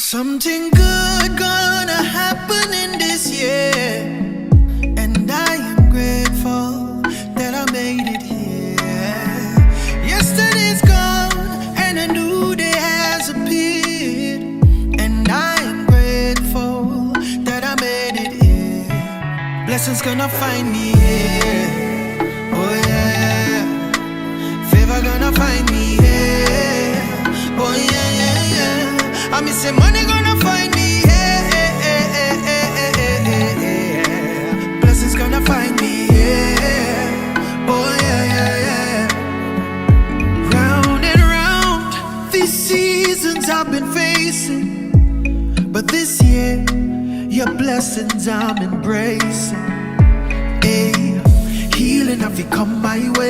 Something good gonna happen in this year, and I am grateful that I made it here. Yesterday's gone and a new day has appeared, and I am grateful that I made it here. Blessings gonna find me here, oh yeah. Favor gonna find me here, oh yeah, yeah, yeah. I miss say money gonna find me, yeah. Blessings gonna find me, yeah. Oh yeah, yeah, yeah. Round and round, these seasons I've been facing, but this year, your blessings I'm embracing. Hey, healing have you come my way.